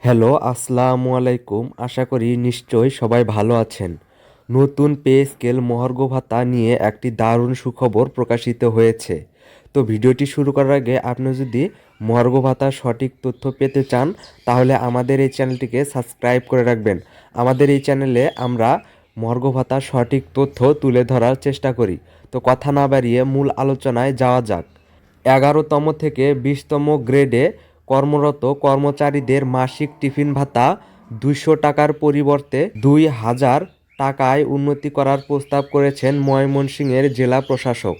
Hello, আসসালামু আলাইকুম। আশা করি নিশ্চয়ই সবাই ভালো আছেন। নতুন পে স্কেল মহার্ঘ ভাতা নিয়ে একটি দারুণ সুখবর প্রকাশিত হয়েছে। তো ভিডিওটি শুরু করার আগে আপনি যদি মহার্ঘ ভাতার সঠিক তথ্য পেতে চান তাহলে আমাদের এই চ্যানেলটিকে সাবস্ক্রাইব করে রাখবেন। আমাদের এই চ্যানেলে আমরা মহার্ঘ ভাতার সঠিক তথ্য তুলে ধরার চেষ্টা করি। তো কথা না বাড়িয়ে মূল আলোচনায় যাওয়া যাক। 11তম থেকে 20তম গ্রেডে কর্মরত কর্মচারীদের মাসিক টিফিন ভাতা 200 টাকার পরিবর্তে 2000 টাকায় উন্নতি করার প্রস্তাব করেছেন ময়মনসিংহের জেলা প্রশাসক।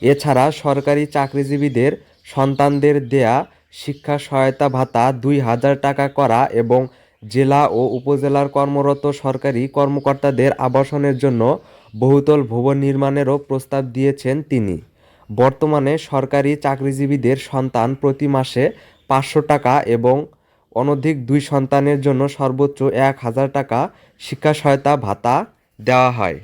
এছাড়া সরকারি চাকরিজীবীদের সন্তানদের দেয়া শিক্ষা সহায়তা ভাতা 2000 টাকা করা এবং জেলা ও উপজেলার কর্মরত সরকারি কর্মকর্তাদের আবাসনের জন্য বহুতল ভবন নির্মাণেরও প্রস্তাব দিয়েছেন তিনি। বর্তমানে সরকারি চাকরিজীবীদের সন্তান প্রতি মাসে 500 টাকা এবং অনধিক 2 সন্তানের জন্য সর্বোচ্চ 1000 টাকা শিক্ষা সহায়তা ভাতা দেওয়া হয়।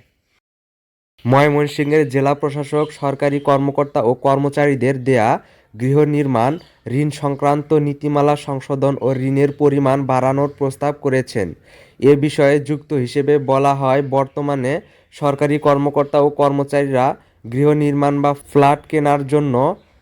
ময়মনসিংহের জেলা প্রশাসক সরকারি কর্মকর্তা ও কর্মচারীদের দেয়া গৃহ নির্মাণ ঋণ সংক্রান্ত নীতিমালা সংশোধন ও ঋণের পরিমাণ বাড়ানোর প্রস্তাব করেছেন। এ বিষয়ে যুক্ত হিসেবে বলা হয়, বর্তমানে সরকারি কর্মকর্তা ও কর্মচারীরা গৃহ নির্মাণ বা ফ্ল্যাট কেনার জন্য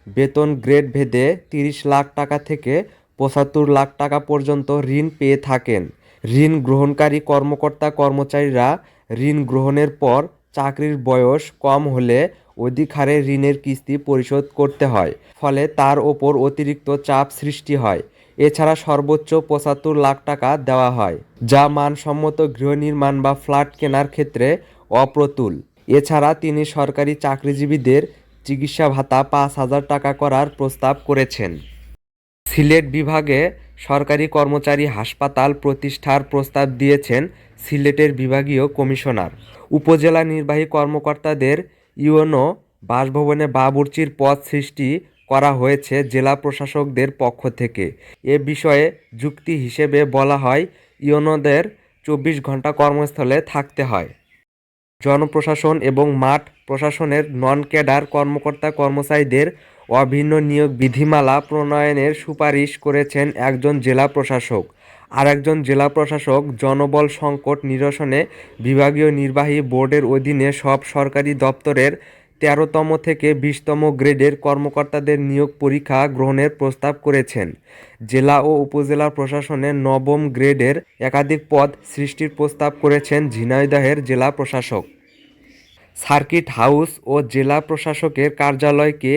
বেতন গ্রেড ভেদে 30 লাখ টাকা থেকে 75 লাখ টাকা পর্যন্ত ঋণ পেয়ে থাকেন। ঋণ গ্রহণকারী কর্মকর্তা কর্মচারীরা ঋণ গ্রহণের পর চাকরির বয়স কম হলে অধিক হারে ঋণের কিস্তি পরিশোধ করতে হয়, ফলে তার ওপর অতিরিক্ত চাপ সৃষ্টি হয়। এছাড়া সর্বোচ্চ 75 লাখ টাকা দেওয়া হয়, যা মানসম্মত গৃহ নির্মাণ বা ফ্ল্যাট কেনার ক্ষেত্রে অপ্রতুল। এছাড়া তিনি সরকারি চাকরিজীবীদের চিকিৎসা ভাতা 5000 টাকা করার প্রস্তাব করেছেন। সিলেট বিভাগে সরকারি কর্মচারী হাসপাতাল প্রতিষ্ঠার প্রস্তাব দিয়েছেন সিলেটের বিভাগীয় কমিশনার। উপজেলা নির্বাহী কর্মকর্তাদের ইউএনও বাসভবনে বাবুর্চির পদ সৃষ্টি করা হয়েছে জেলা প্রশাসকদের পক্ষ থেকে। এ বিষয়ে যুক্তি হিসেবে বলা হয়, ইউএনওদের 24 ঘন্টা কর্মস্থলে থাকতে হয়। জনপ্রশাসন এবং মাঠ প্রশাসনের নন ক্যাডার কর্মকর্তা কর্মচারীদের অভিন্ন নিয়োগ বিধিমালা প্রণয়নের সুপারিশ করেছেন একজন জেলা প্রশাসক। আরেকজন জেলা প্রশাসক জনবল সংকট নিরসনে বিভাগীয় নির্বাহী বোর্ডের অধীনে সব সরকারি দপ্তরের 13তম থেকে 20তম গ্রেডের কর্মকর্তাদের নিয়োগ পরীক্ষা গ্রহণের প্রস্তাব করেছেন। জেলা ও উপজেলা প্রশাসনের 9ম গ্রেডের একাধিক পদ সৃষ্টির প্রস্তাব করেছেন ঝিনাইদহের জেলা প্রশাসক। সার্কিট হাউস ও জেলা প্রশাসকের কার্যালয়কে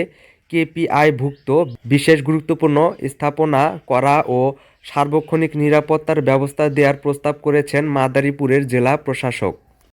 কেপিআইভুক্ত বিশেষ গুরুত্বপূর্ণ স্থাপনা করা ও সার্বক্ষণিক নিরাপত্তার ব্যবস্থা দেওয়ার প্রস্তাব করেছেন মাদারীপুরের জেলা প্রশাসক।